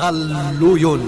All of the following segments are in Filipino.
Daluyon.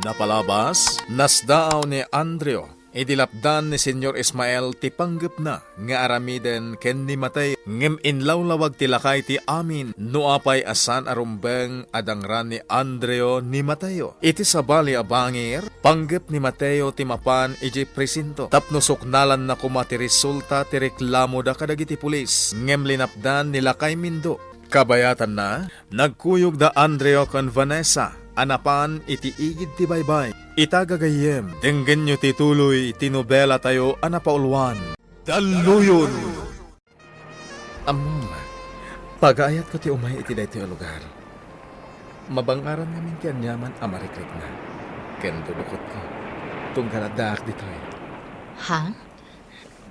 Napalabas, nasdaaw ni Andreo, idilapdan ni Senyor Ismael ti panggap na nga aramiden ken ni Mateo ngem inlawlawag ti lakay ti amin no apay asan arumbeng adangran ni Andreo ni Mateo. Iti sabali a bangir, panggap ni Mateo ti mapan iji presinto. Tapno suknalan na kuma ti resulta ti reklamo da kadagiti pulis ngem linapdan ni lakay mindo. Kabayatan na, nagkuyog da Andreo kon Vanessa, anapan iti igid ti baybay. Itagagayem, denggen nyo ti tuloy, tinobela tayo anapaulwan. Daluyon! Among, pag-aayat ko ti umay iti dayto yung lugar. Mabangaran namin ti anyaman amariklik na. Ken dudukot ko, tungkal daak ditoy. Ha?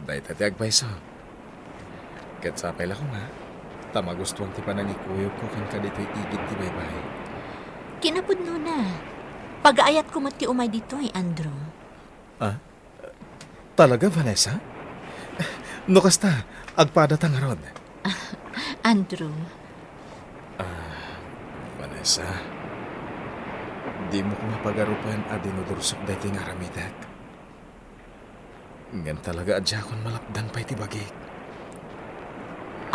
Dayta ti agbayso. Ket sapay la ko nga. Tamagustuhan ti panangikuyog ko kan kadito'y igid ti baybay. Kinapudno na. Pag-aayat ko mati umay dito Andrew. Ah? Talaga, Vanessa? No kasta, agpadatang arod. Andrew. Vanessa, di mo ko mapagarupan a dinudursok dahi nga ramitek. Ngan talaga adya kon malapdan pa iti bagik.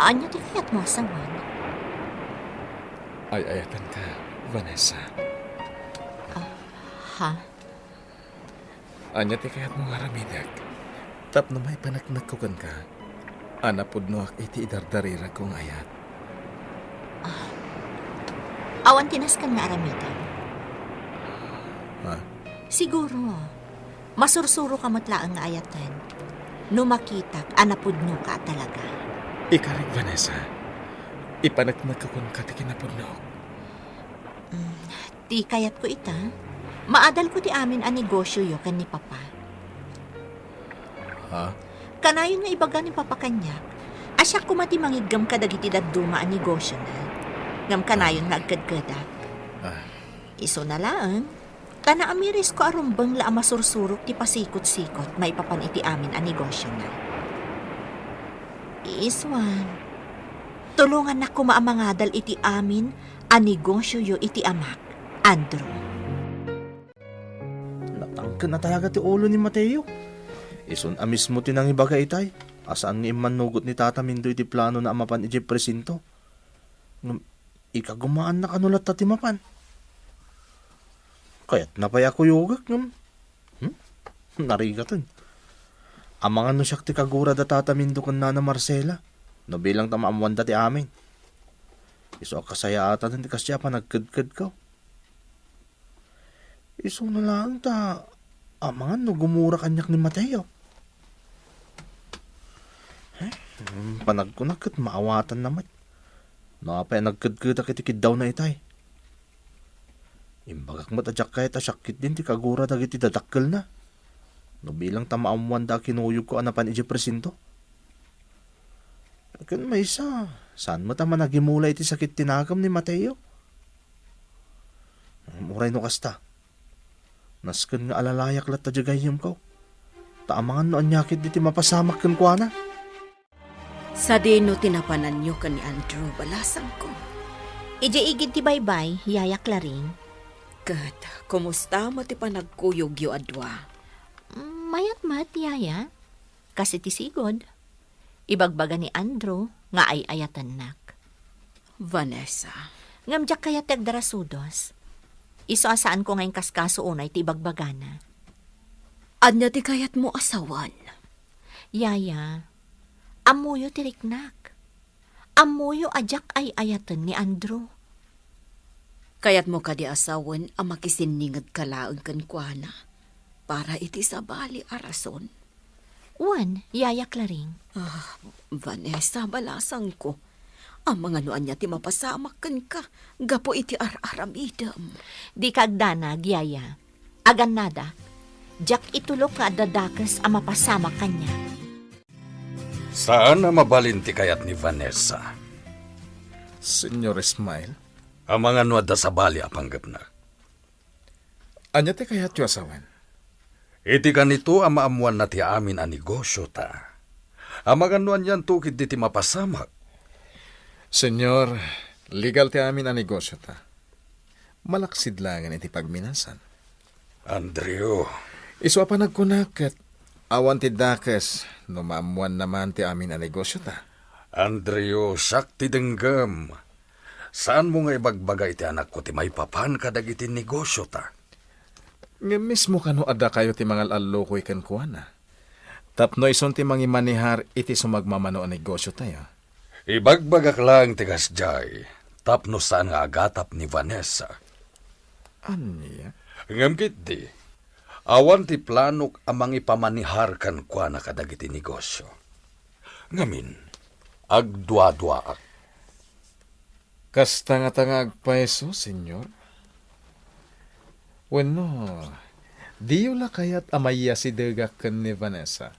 Anya ti kayat mo asawan? Ay ayatan ka, Vanessa. Ha? Anya ti kayat mo nga ramitek. Tap na may panaknakukan ka. Anapod no ak iti idardarira kong ayat. Awan tinaskan nga aramitan. Ha? Siguro. Masursuro ka matlaang nga ayatan. No makitak, anapudno ka talaga. Ikarig, Vanessa. Ipanaknakakon ka ti kinapudno. Ti kayat ko ita. Maadal ko ti amin ang negosyo yo kan ni Papa. Ha? Kanayon nga ibaga ni Papa kanya. Asya kumati mangigam kadagiti daduma ang negosyo na. Ngam kanayon nga agkadkadak. Iso na lang. Tana amiris ko arumbang la masursurok ti pasikot-sikot maipapan iti amin ang negosyo na. Iswan. Tulungan na kumaamangadal iti amin ang negosyo yo iti amak, Andrew. Natangka na talaga ti ulo ni Mateo. Ison amis mo tinang ibaga itay. Asaan ni manugot ni Tata Mindoy ti plano na amapan iti presinto. Ikagumaan na kanulat ta ti mapan. Kaya't napaya ko yugak ngam. Narigatan. Amangan no siyak ti kagura da Tata Mindo kan Nana Marcela. No bilang tamaamuan dati amin. Iso kasaya ata ti kasya pa nagkadkad ka. Iso na lang ta amangan no gumura kanyak ni Mateo. Panagkunak at maawatan naman. Nakapay nagkadkad akitikid daw na itay. Imbagak matadyak kahit asyakit din ti kagura dagiti dadakkel na. No bilang tamaamuan da kinuyog ko anapan iji presinto. Kan may isa, saan mo tama nagimula iti sakit tinagam ni Mateo? Muray no kasta. Nasken nga alalayak lat tadyagayim ko. Taamangan no anyakit diti mapasamak kan kwa na. Sa dino tinapanan nyo ka ni Andrew, balasang ko. Ije-igid ti baybay, yayak laring. Kat, kumusta mo ti panagkuyog yu adwa? Mayat-mat, yaya. Kasi ti sigod. Ibagbaga ni Andrew, nga ay ayatan nak. Vanessa. Ngamjak kaya tagdarasudos. Iso asaan ko ngayong kaskaso unay ti ibagbaga na. Anya ti kayat mo asawan? Yaya, amuyo ti riknak. Amuyo ajak ay ayatan ni Andrew. Kayat mo ka di asawan ang makisiningad kalaang kan kuana para iti sabali arason. Wan, yaya Claring. Vanessa, balasang ko. Ang mga nuan niya ti mapasamak kan ka, gapo iti ar-aramidam. Di kagdanag, yaya. Agan nada, jak itulok nga dadakas ang mapasamak kanya. Saan na mabalinti kayat ni Vanessa? Senyor Ismael? Ang mga nuada sa bali apanggap na. Anya ti kayat yu asawan? Iti kanito ang maamuan na ti amin ang negosyo ta. Ang mga nuan yan tukid di ti mapasamak. Senyor, legal ti amin ang negosyo ta. malaksid langan iti pagminasan. Andrew, Iso pa nagkunakat, awan ti dakas, no maamuan naman ti amin a negosyo ta. Andrew, sakti denggam. Saan mo nga ibagbagay ti anak ko ti may papan kadag iti negosyo ta? Nga mismo kano ada kayo ti mga alokoy kan kuana. Tapno ison ti mangi manihar iti sumagmamano a negosyo tayo. Ibagbagak lang ti kasjay, tapno saan nga agatap ni Vanessa. Anya? Ngam kiti, awan ti planok amang ipamanihar kan kuana kadag iti negosyo. Ngamin, agdwa-dwaak. Kasta nga tangag peso, senyor? Bueno, diyo la kayat amaya si Degak ken ni Vanessa.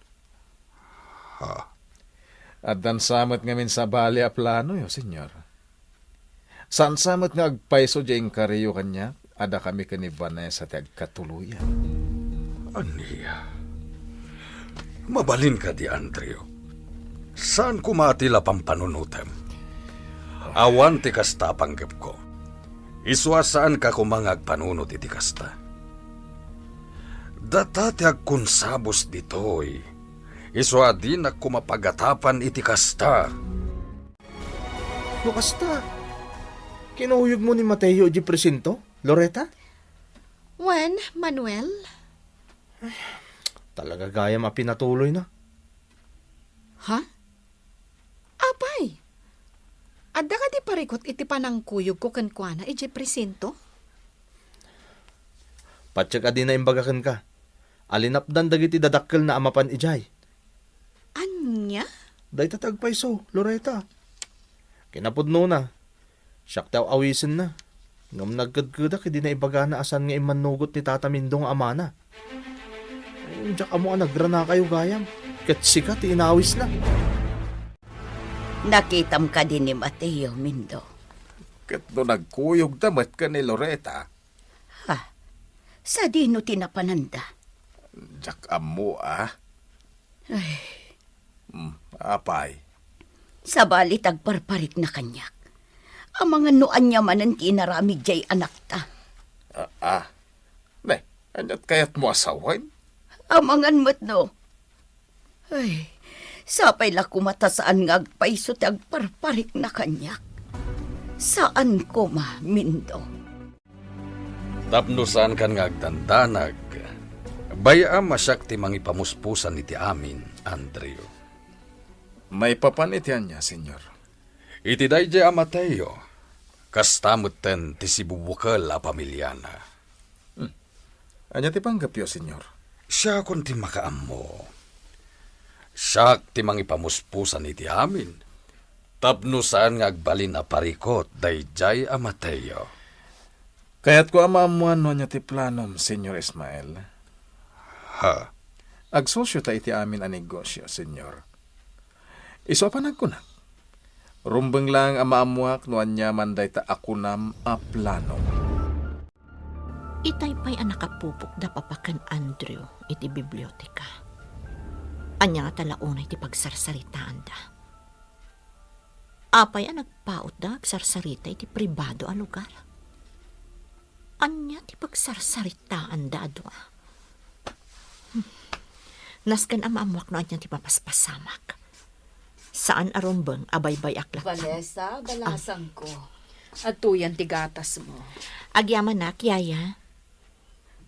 Ha? At dan samot ngamin sa bali a plano yo, senyor. Saan samot nga agpaiso diyang kariyo kanya, ada kami ken ni Vanessa ti agkatuluyan. Aniya? Mabalin ka di, Andrew. Saan kumatila pang panunutem? Awan ti kasta panggap ko. Iswasaan ka kumangag panunot iti kasta. Data ti agkunsabos ditoy. Iswa din na kumapagatapan iti kasta. Bukasta, kinuhuyog mo ni Mateo di presinto, Loretta? Wen, Manuel? Talaga gaya mapinatuloy na. Ha? Apay? Adda ka di parikot iti panangkuyog ko kankwana iti presinto? Patsyak adi na imbagakan ka. Alinapdan dagiti dadakkel na amapan ijay. Anya? Day tatagpaiso, Loretta. Kinapudno na. Siyak taw awisin na. Ngam nagkadkadak, hindi na ibaga na asan nga imanugot ni Tata Mindong amana. Ay, diyak amo nagra na kayo gayam. Katsikat, inawis na. Nakitam ka din ni Mateo, Mindo. Kat no nagkuyog damat ka ni Loretta, Ha? Sa dino tinapananda? jak amo Ay, apay. sa bali tagparparik na kanyak. Ang mga nuan niya manan tinaramig jay anak ta. Ne, anyat kayat mo asawan? Amangan mo't no. Ay, sapay la kumata saan nga agpaiso ti agparparik na kanyak. Saan ko Mindo? Tapno saan kan nga agdandanag. Bayam masyak ti mangipamuspusan iti amin, Andrew. May papanitian niya, senyor. Iti dayjay a Mateo. Kastamot ten ti sibubukal a pamilyana. Anya ti panggap yo, senyor. Siya kon ti makaammo. Siya ti mangipamuspusan iti amin. Tapno saan nga agbalin a parikot dayjay a Mateo. Kaya't ko amamuan no niya ti planom, senyor Ismael. Ha? Agsosyo ta iti amin a negosyo, senyor. Iso pa nagkunak. Rumbeng lang ang maamuak no anya manday ta akunam a plano. Itay pa'y anak kapupok da papakan Andrew iti biblioteka. Anya nga talaunay ti pagsarsaritaan da. Apay ang nagpaot da agsarsarita iti pribado a lugar. Anya ti pagsarsaritaan da adwa. Naskan ang maamuak no anya ti papaspasamak. Saan arumbeng abaybay aklak. Vanessa, balasang ko. At tuyan ti gatas mo. Agyaman na, yaya.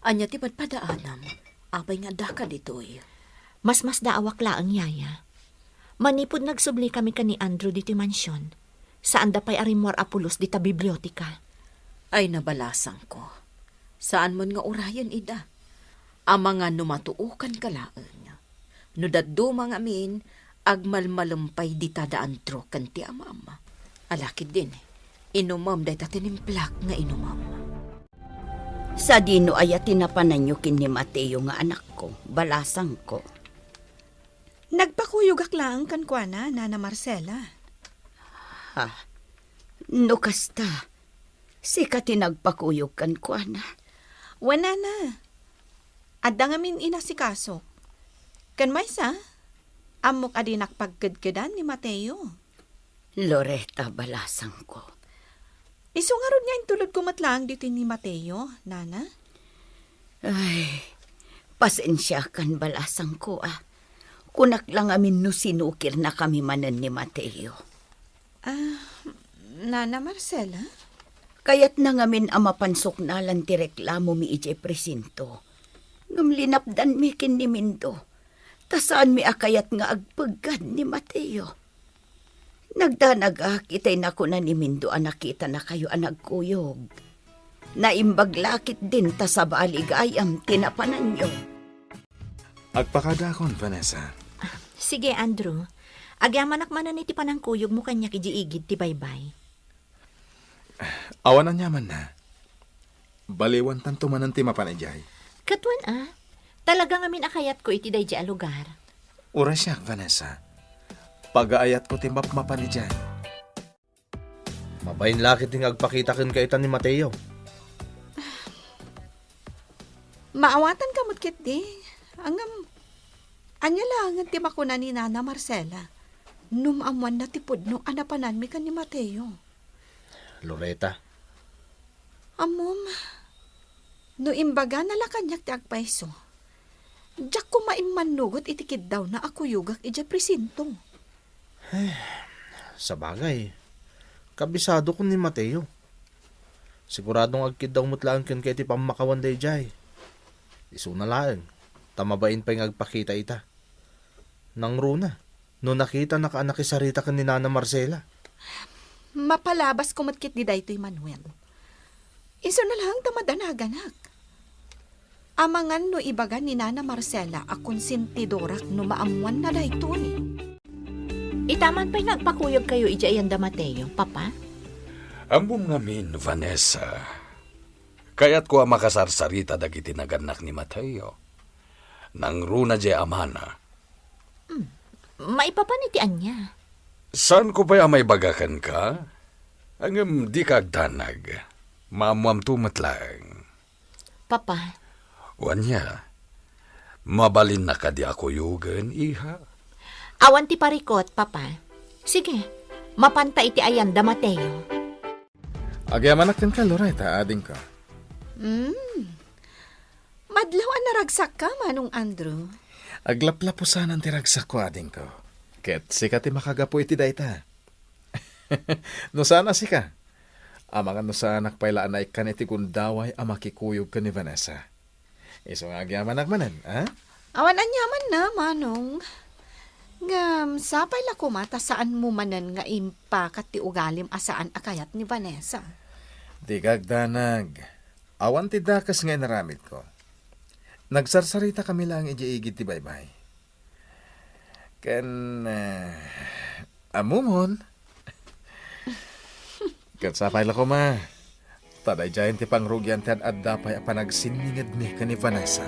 Anya ti padpadaanam. Apay nga da ka ditoy. Mas daawak laang yaya. Manipod nagsubli kami ka ni Andrew diti mansyon. Saan da pa'y arimor apulos dita biblioteka. Ay nabalasang ko. Saan mon nga orayan ida? Ang mga numatuukan kalaan. No daddo mga amin, agmalmalumpay di tadaan tro kanti amama. Alakid din, inumam day tatinimplak nga inumam. Sa dino ay tinapanan nyo kin ni Mateo nga anak ko, balasang ko. Nagpakuyugak lang kan kuana, Nana Marcela. Ha? No kasta, sika tinagpakuyog kan kuana. Wana na. Adda ngamin inasikaso. Kan maysa, amok adinak pagkadkadan ni Mateo. Loretta, balasang ko. Iso nga ron nga intulad ko matlang dito ni Mateo, nana. Ay, pasensya kan balasang ko Kunak lang amin no sinukir na kami manan ni Mateo. Nana Marcela? Kayat na ngamin amapansok na lang ti reklamo mi ije presinto. Ngam linapdan mi kin ni Mindo. Tasaan mi akayat nga agpagad ni Mateo. Nagdanaga kitay na ko na ni Mindo nakita na kayo anagkuyog. Naimbaglakit din ta sa baligayam tinapanan nyo. Agpakadakon, Vanessa. Sige, Andrew. Agyaman akmanan iti panangkuyog mo kanya kijiigid ti baybay. Awanan yaman na. Baliwan tanto manan ti mapanajay. Katuan talagang amin akayat ko iti dayjay a lugar. Ura siya, Vanessa. Pag-aayat ko ti mapanajay. Mabayin lakit ting agpakita kin kaitan ni Mateo. Maawatan ka mo't di. Anya lang ti makuna ni Nana Marcela. Numamuan na tipod no anapanan mi kan ni Mateo. Loretta, Amom, no imbaga nala kanyak ti agpaiso. Diyak ko maimmanugot itikid daw na ako yugak ija presinto. sa bagay, kabisado ko ni Mateo. Siguradong agkid daw mutlaan kin kay ti pamakawan day jay. Isu na laeng, tamabain pa yung agpakita ita. Nang runa, no nakita nakaanakisarita kan ni Nana Marcela. Mapalabas kumatkit di daytoy Manuel. Iso na lang tamadanaganag. Amangan no ibaga ni Nana Marcela akong sintidorak no maamuan na daytoy. Itaman pa'y nagpakuyog kayo ija ayanda Mateo, Papa? Ambom ngamin, Vanessa. Kaya't ko makasarsarita dagiti naganak ni Mateo. Nang runa di amana. Maipapanitian niya. Saan ko pa may bagakan ka? Angam di kagdanag. Maamuam tumatlang. Papa, Wanya, mabalin na ka di ako yugan, iha. awan ti parikot, Papa. Sige, mapanta iti ayanda Mateo. Agyaman natin ka, Loretta, ading ka. Madlaw an naragsak ka, Manong Andrew. Aglaplapusan ang tiragsak ko, ading ko. Ket sika ti makagapo iti dayta. No sana sika. Amangan no sana pailaan na ikan iti kundaway amakikuyog ka ni Vanessa. Iso nga agyaman nakmanan, ha? Awan anyaman na, Manong. Ngam, sapay la kumata saan mo manan nga impakat ti ugalim asaan akayat ni Vanessa. Di kagdanag. Awan ti dakas nga inaramid ko. Nagsarsarita kami lang ijiigid ti baybay. Ken, amumon. Ken sapay la ko ma. Taday jayan ti pangrugyan ti at dapay panagsiningad mi ka ni Vanessa.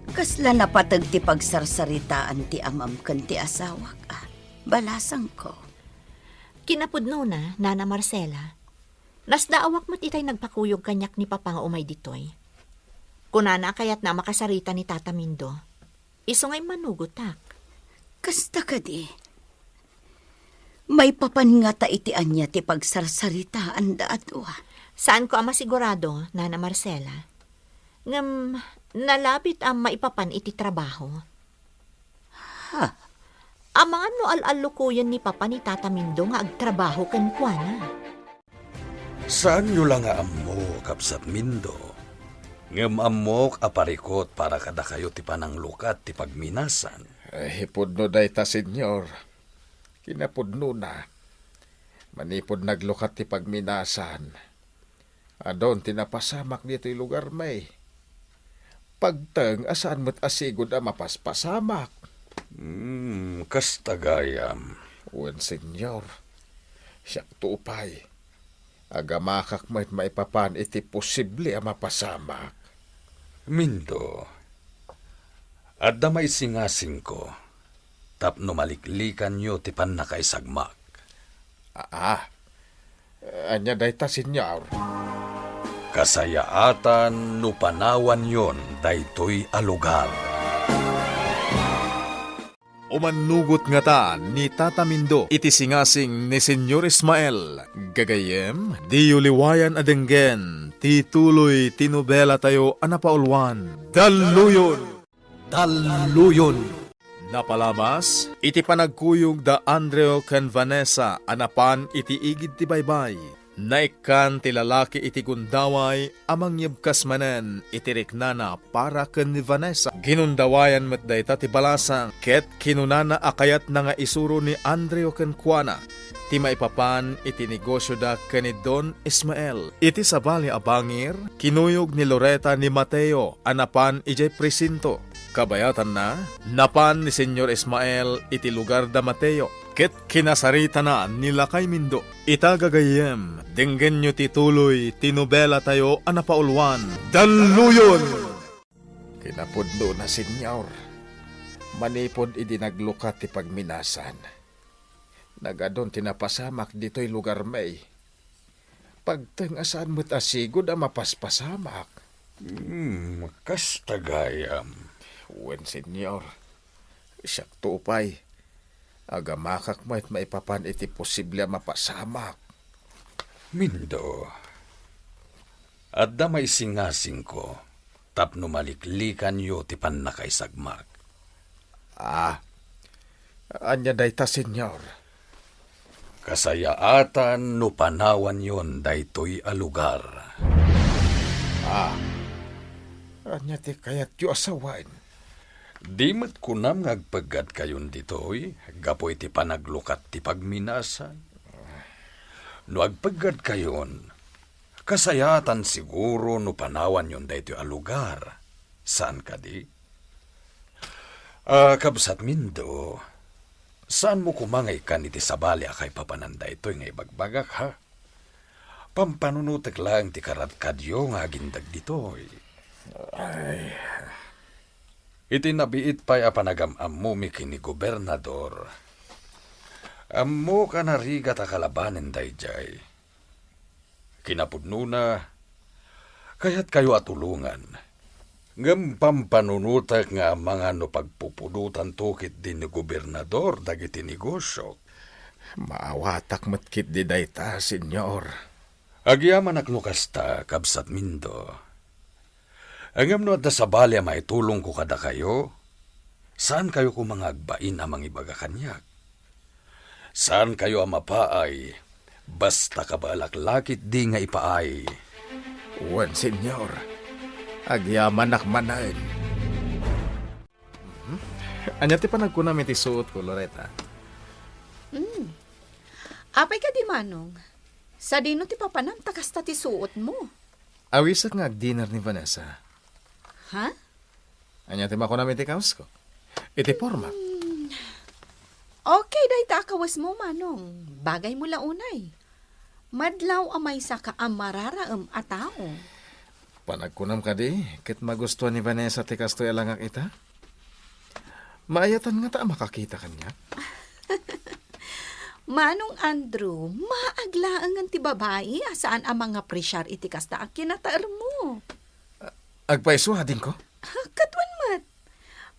Kasla napatag ti pagsarsaritaan ti amam kan ti asawak Balasang ko. Kinapudno na, Nana Marcela. Nasdaawak mo't itay nagpakuyog kanyak ni Papa nga umay ditoy. Kunana kayat na makasarita ni Tata Mindo. Iso nga'y manugutak. Kasta ka di. May papan nga taitian niya ti pagsarsaritaan daadwa. Saan ko ama sigurado, Nana Marcela? Ngam, nalapit ang maipapan iti trabaho. Ha? Amangan no al-alukuyan ni Papa ni Tata Mindo nga agtrabaho kan kuana. Saan nyo lang ammo, kapsat Mindo? Ngam ammok aparikot para kada kayo ti pananglukat ti pagminasan. Hipudno dayta, senyor. Kinapudno na. Manipod naglukat ti pagminasan. Adon tinapasamak dito yung lugar may. Pagteng asaan mo't asigod ang mapaspasamak. Kastagayam. Uwan, senyor. Siyak tupay. Agamakak mo't maipapan iti posible ang mapasamak. Mindo, adda may singasing ko. Tapno maliklikan nyo ti pan nakaisagmak. Anya dayta, senyor. Kasayaatan no panawan yon daytoy alugar. Umanugot nga ta ni Tata Mindo iti singasing ni Senyor Ismael. Gagayem, di uliwayan adenggen, ti tuloy tinubela tayo anapaulwan. Daluyon! Daluyon! Napalabas, iti panagkuyog da Andreo ken Vanessa anapan iti igid ti baybay. Naikan ti lalaki iti gundaway amang yabkas manen iti riknana para ken ni Vanessa. Ginundawayan met dayta ti balasang ket kinunana akayat na nga isuro ni Andreo ken Juana ti maipapan iti negosyo da ken ni Don Ismael. Iti sabali a bangir kinuyog ni Loreta ni Mateo anapan ijay presinto. Kabayatan na napan ni Senyor Ismael iti lugar da Mateo. Ket kinasarita na nila kay Mindo. Itagagayem, dinggen nyo tituloy, tinubela tayo anapaulwan. Daluyon! Kinapudlo na senyor. Manipod idinaglukat ti pagminasan. Nagadon tinapasamak dito'y lugar may. Pagtangasan mo't asigod ang mapaspasamak. Kas tagayam. Wen senyor, siyak tupay. Agamakak mo at maipapan iti posible mapasamak. Mindo, adda may singasing ko, tapno maliklikan yo ti pannakaisagmak. Anya dayta senyor. Kasayaatan no panawan yon daytoy a lugar. Anya ti kayat yu asawain. Di mat kunam ngagpagad kayon ditoy, gapoy ti panaglukat ti pagminasan. No agpagad kayon, kasayatan siguro no panawan yon daytoy a lugar. Saan ka di? Kabsat Mindo, saan mo kumangay ka niti sabali akay papananda ito'y nga ibagbagak ha? Pampanunutek lang ti karat kadyo nga gindag ditoy. Iti nabiit pa'y apanagam mo mi kini gobernador. Ammo ka narigat akalabanen dayjay. Kinapudno na, kaya't kayo atulungan. Ngam pampanunutak nga mga no pagpupudutan tukit din ni gobernador dagiti negosyo. Maawatak matkit di dayta, senyor. Agyaman aklukas ta, kabsat Mindo. Angam no at nasabali maitulong ko kada kayo, saan kayo kumangagbain amang ibaga kanyak? Saan kayo amapaay, basta kabalaklakit di nga ipaay? Wen, senyor. Agyaman akmanan. Anya ti panagkunam iti suot ko, Loreta. Apay ka di manong. Sa dino ti papanam takasta ti suot mo. Awisak nga ag-dinner ni Vanessa. Ha? Anya ti makunam iti kaos ko. Iti forma. Okay, day takawas mo, manong. Bagay mo launay. Madlaw amay sa kaamararaam a tao. Panagkunam ka di, kit magustuhan ni Vanessa ti kastoy alangak ita. Maayatan nga ta makakita kanya. Manong Andrew, maaglaangan ti babae asaan ang mga presyar iti kasta ang kinataar mo. Agpaisuha din ko. Katwan mat.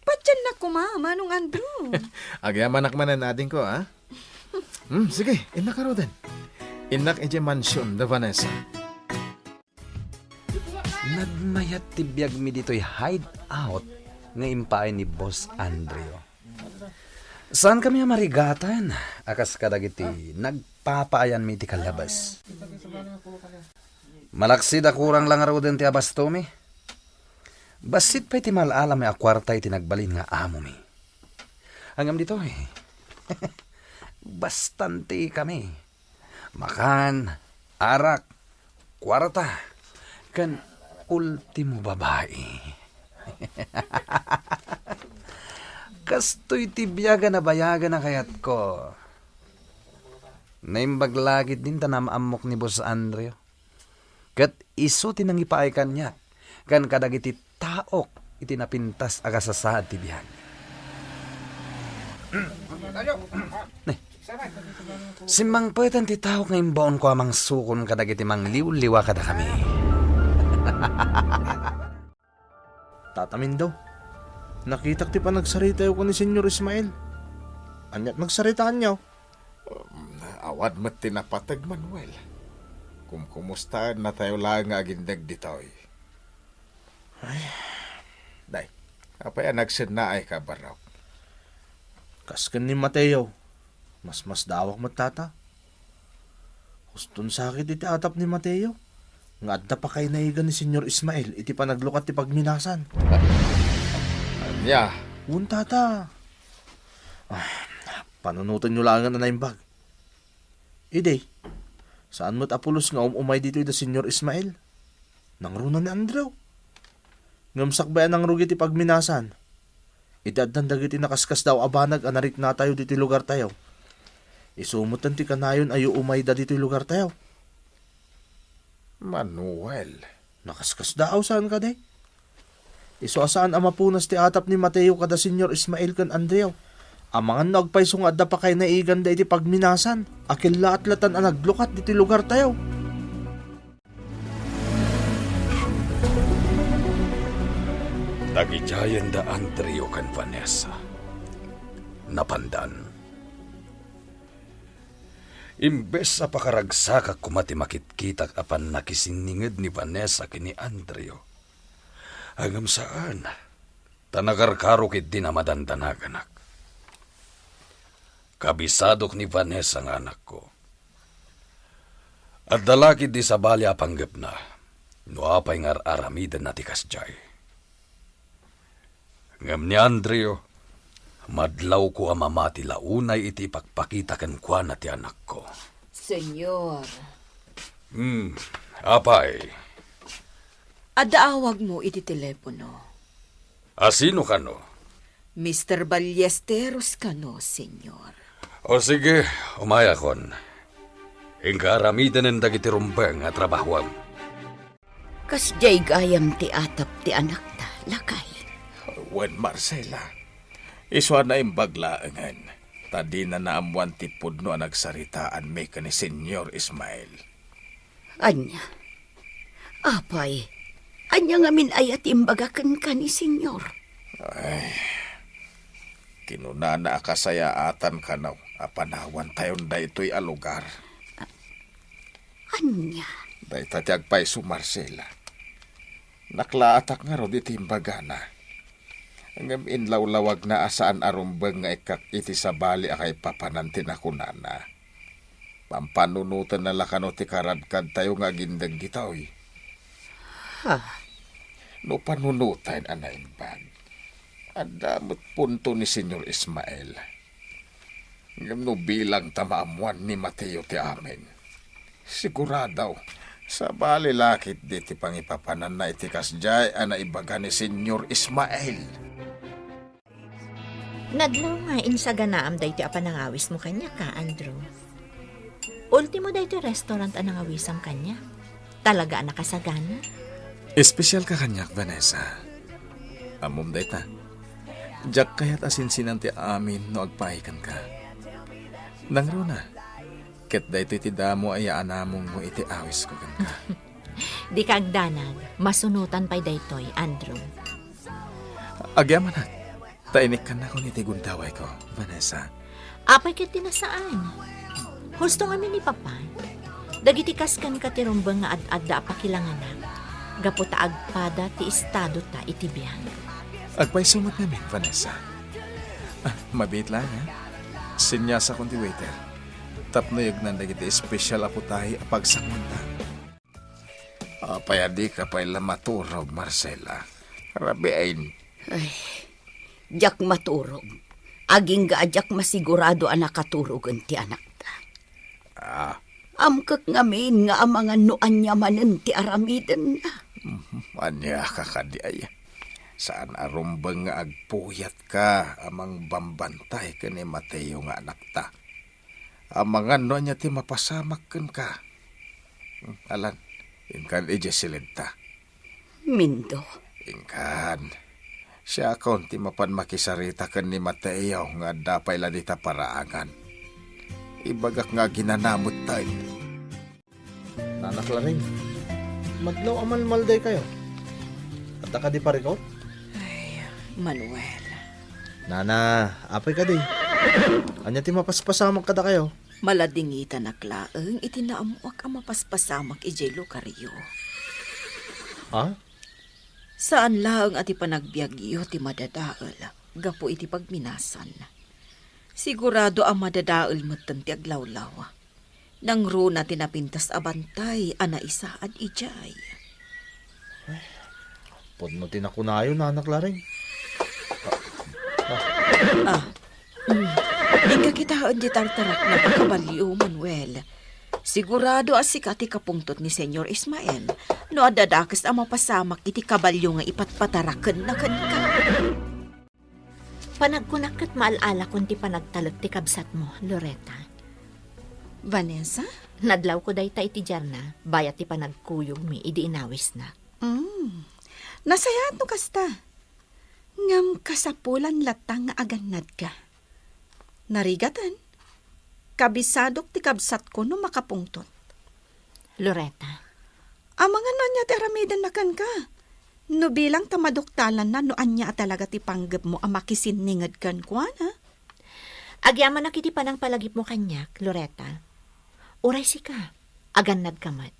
Patyan na kuma, Manong Andrew. Agyaman akmanan ading ko, ha? Sige, inak ka roden. Inak ije mansyon da Vanessa. Nagmayat ti biyag mi dito'y hideout nga impay ni Boss Andreo. Saan kami marigatan? Akas kadagiti nagpapaayan mi ti kalabas. Malaksid kurang lang araw din ti abasto mi. Basit pa'y ti malala mi akwartay ti nagbalin nga amo mi. Hanggang dito bastante kami. Makan, arak, kwarta, kan ultimo babae. Kastoy ti biyaga na bayaga na kayat ko. Naimbaglagit din tanamamok ni Boss Andreo. Kat iso tinang ipaay kanya. Kan kadagiti taok iti napintas agasasaad ti biyag. Simbang pwetan ti taok nga imbaon ko amang sukon kadagiti mang liw-liwa kada kami. Tatamin daw. Nakitak ti panagsarita ko ni Senyor Ismael. Anyat magsaritaan niyo. Awad mat tinapatag, Manuel. Kumusta na tayo lang nga agindag ditoy. Day, apay nagsin na ay kabaraw. Kaskan ni Mateo. Mas dawak matata. Huston sakit iti atap ni Mateo. Nga adda pa kay naigan ni Senyor Ismael iti panaglukat ti pagminasan. Anya, Tata. Panunutan nyo lang na naimbag. Ide, saan mo't apulos nga umay dito iti Senyor Ismael? Nangruna ni Andrew. Ngamsak ba ang rugi ti pagminasan? Idaddan dagiti nakaskas daw abanag anarik na tayo diti lugar tayo. Isumutan ti kanayon ayo umay da diti lugar tayo. Manuel. Nakaskas daw saan ka de? Iso asaan ang mapunas ti atap ni Mateo kada Senyor Ismael kan Andrew. Amangan nagpaiso nga adda pa kay naigan da iti pagminasan. Akil laat-latan ang naglukat diti lugar tayo. Tagijayan da Andreo kan Vanessa. Napandan. Imbes sa pakaragsak kumati makitkitak apan nakisiningid ni Vanessa kini Andreo. Hangam saan? Tanagarkaro kit di na madandanaгаnak. Kabisadok ni Vanessa nga anak ko. At dalakid di sa balya panggap na. Nuapay ngar aramidan na tikasjay. Ngam ni Andreo, madlaw ko ang mamati launay iti pagpakitakan kwa na ti anak ko. Senyor, Apay, adaawag mo iti telepono. asino ka no? Mr. Ballesteros kano, senyor. O sige, umayakon. Ingkaramidan ng dagiti rumbeng at trabahuam. Kasjay gayam ti atap ti anak ta, lakay. Wen Marcela. Iswa na imbaglaangan. Tadi na naamuan ti pudno ang nagsaritaan may ka ni Senyor Ismael. Anya, apay, anya nga min ayat imbagakan ka ni senyor. Kinuna na akasayaatan ka na apanawan tayon da ito'y alugar. Anya, Day tatyag pa'y su Marcela. Naklaatak nga ro di timbagana. Ngam inlawlawag na asaan arumbang nga ikak iti sa bali akay papanantin ako nana. Pampanunutan na lakano ti karadkad tayo nga gindag gitaw. No panunutan anaimbag. Adamot punto ni Senyor Ismael. Ngam no bilang tamaamuan ni Mateo ti amin. Siguradaw, sa bali lakit di ti pangipapanan na itikas jay anaibaga ni Senyor Ismael. Nadlaw nga sa ganaam dayti apanangawis mo kanya ka, Andrew. Ultimo dayti restaurant anangawisam kanya. Talaga nakasagana. Espesyal ka kanyak, Vanessa. Amom dayta. Diyak kaya't asinsinan ti amin no agpahikan ka. Nangro na. Ket dayto iti damo ay anamong mo iti awis ko kan ka. Di kagdanag, masunutan pa'y daytoy, Andrew. Agyaman na. Tainik ka na ko ni tigundaway ko, Vanessa. Apay ket tinasaan. Husto nga ni Papa. Dagiti kaskan ka ti rumbang nga ad-adda apakilanganak. Gaputa agpada ti estado ta iti biyan. Agpay sumot namin, Vanessa. Mabit lang, ha? Sinyasa kong ti waiter. Tapno yung nandagiti espesyal aputahi apagsamunta. Payadi ka pa'y lamaturog, Marcela. Rabiain. Ay, jak maturog. Aging gaajak masigurado ang nakaturogan ti anak ta. Amkak ngamin nga amangan no anyamanen ti aramiden na. Anya ka kadi ay. Saan arumbang nga agpuyat ka amang bambantay ka ni Mateo nga anak ta. Amangan no anya ti mapasamak ka. Alan, ingkan ijesilid ta. Mindo. Ingkan. Siya akong ti mapan makisarita ka ni Mateo nga dapay ladita paraangan. Ibagak nga ginanamot tayo. Nanak la rin. Madlaw amalmalday kayo. At ka di pa rin ko? Manuel. Nana, apay ka di. Anya ti mapaspasamak kada kayo. Maladingitan na klaeng itinaamuak ang mapaspasamak ijay lukaryo. Ha? Saan lang ati panagbiagyo ti madadaal, gapo iti pagminasan. Sigurado ang madadaal matan ti aglawlaw. Nang runa tinapintas abantay, ana isaan ijay. Pod mo tinakunayo na anak laring. Ika kitaan di tartarak na pagkabalyo, Manuel. Sigurado asikat ikapungtot ni Senyor Ismael no adadakas ang mapasamak iti kabalyo nga ipatpatarakan na kanka. Panagkunak kat maalala kung ti panagtalot ti kabsat mo, Loretta. Vanessa? Nadlaw ko day ta iti jarna, bayat ti panagkuyog mi, idi inawis na. Nasayat no kasta. Ngam kasapulan latang nga aganad ka. Narigatan. Kabisadok ti kabsat ko no makapungtot. Loretta, Amang niya ti aramidan na kan ka. No bilang tamadoktalan na no anya talaga ti panggap mo ang makisiningad kan kwa na. agyaman na kiti panang palagip mo kanyak, Loretta. Uray si ka, aganad kamat.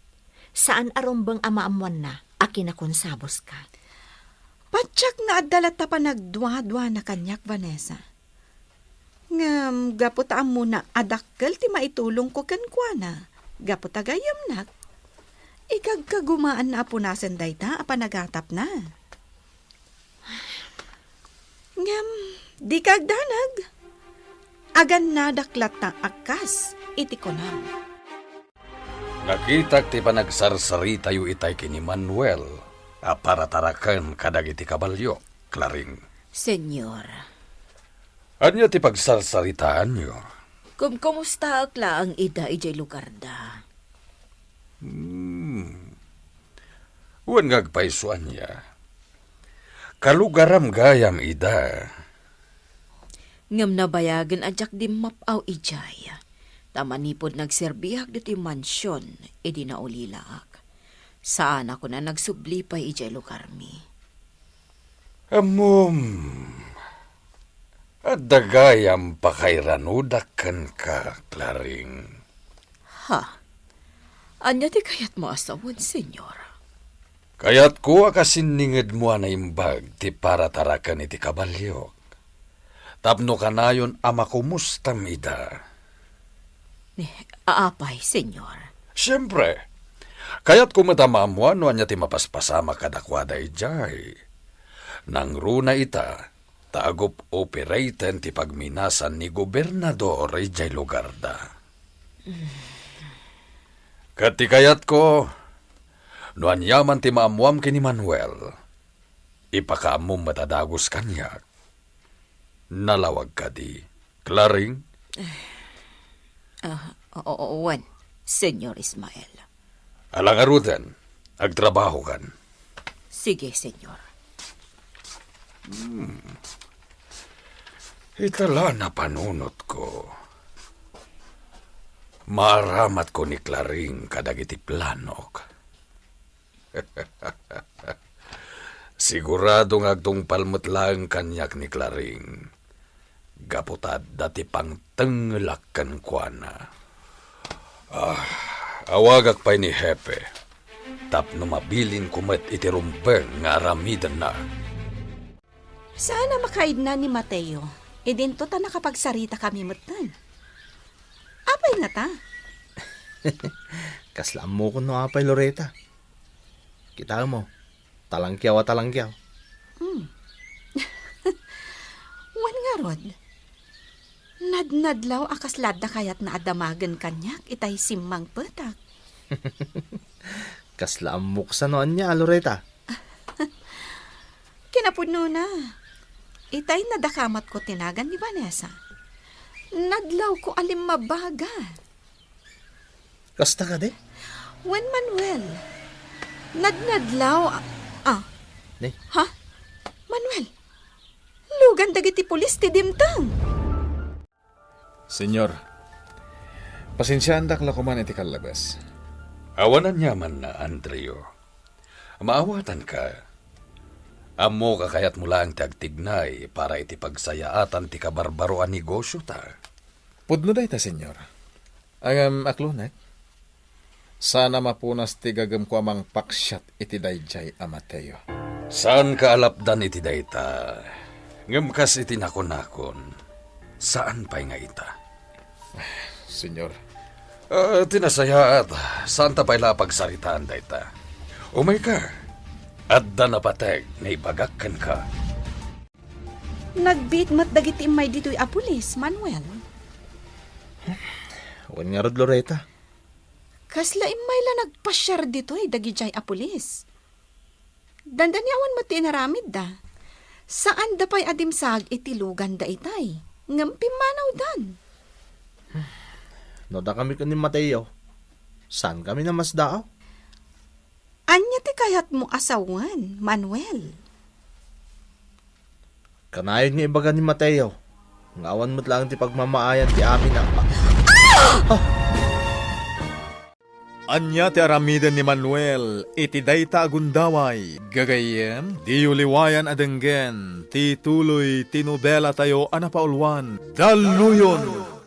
Saan arumbang amaamuan na, akinakonsabos ka. Patsak nga adalat ta pa nagdwa-dwa na kanyak, Vanessa. Ngam, gaputaan mo na adakkel ti maitulong ko kan kwa na. Gaputagayam nak. Ikagkagumaan na apunasan dayta apanagatap na. Ngam, di kagdanag. Agan na daklat na akas, iti ko na. Nakitak ti panagsarsari tayo itay kini Manuel. Para tarakan kadag iti kabalyo, Claring. Senyor, Anya ti pagsarsaritaan nyo? kumusta akla ang ida ijay lugar da? Huwag ngagpaisuan niya. Kalugaram gayam ida. Ngam nabayagan ajak di mapaw ijay. Tamanipod nagserbihag dito mansyon, edi naulilaak. Saan ako na nagsublipay ijay lugar mi. At dagayam pakairanudak kan ka, Claring. Ha? Anya ti kayat mo asawon, senyor? Kayat ko akasiningid mo na imbag ti para tarakan iti kabalyok. Tapno kanayon ama kumustam ida. Aapay, senyor. Siyempre, kayat ko madamamuan no anya ti mapaspasama kadakwada ijay. Nang runa ita, taagop operaten ti pagminasan ni gobernador ijay lugar da. Kati kayat ko, no anyaman ti maamuam kini Manuel, ipakaamom matadagos kanyak. Nalawag ka di, Claring? Owen, senyor Ismael. Alangarudan, agtrabaho kan. Sige, senyor. Itala na panunot ko. Maaramat ko ni Claring kadagiti planok. Siguradong agtungpal lang kanyak ni Claring. Gaputad dati pang tengelakkan kuana. Awagak pa'y ni Hepe. Tapno mabilin kumet itirumbeng nga aramidan na. Sana makaid na ni Mateo. E dinto ta nakapagsarita kami mutan. Apay nga ta? Kaslam mo ko no apay, Loretta. Kita mo, talangkyaw. Wan nga rod. Nadnadlaw akaslad na kayat na adamagan kanyak itay simmang petak. Kaslam mo sa noan niya, Loretta. Kinapuno na. Itay nadakamat ko tinagan ni Vanessa. Nadlaw ko alim mabaga. Kasta ka de? Wan Manuel. Nadnadlaw. Ne? Ha? Manuel. Lugan dagiti pulis ti dimtang. Senyor, pasensyaan dakla ko man iti kalabas. Awanan yaman na, Andreo. Maawatan ka. Amo kakayat mo lang tagtignay para iti pagsayaatan ti kabarbaro a negosyo ta. Pudno day ta, senyor. Ang aklunek, sana mapunas ti gagam ko amang paksyat iti dayjay a Mateo. Saan ka alapdan iti dayta? Ngem kas iti nakon-nakon. Saan pa'y nga ita? Senyor, Tinasayaat, saan ta pa'y lapagsaritaan dayta? Umay ka, adda na pateg, naibagakkan ka. Nagbit mat dagiti imay dito'y apulis, Manuel. Wan nga rod, Loretta. Kasla imay la nagpasyar dito'y dagijay apulis. Dandaniawan mo tinaramid da. Saan da pa'y adimsag itilugan da itay? Ngampimanaw dan. No da kami ni Mateo. Saan kami na mas daaw? Anya ti kayat mo asawan, Manuel? Kanayon nga ibaga ni Mateo. Ngawan mo't lang ti pagmamaayan ti amin ang anya ti aramiden ni Manuel, iti dayta agundaway. Gagayem, di uliwayan adenggen, ti tuloy tinubela tayo anapaulwan. Daluyon!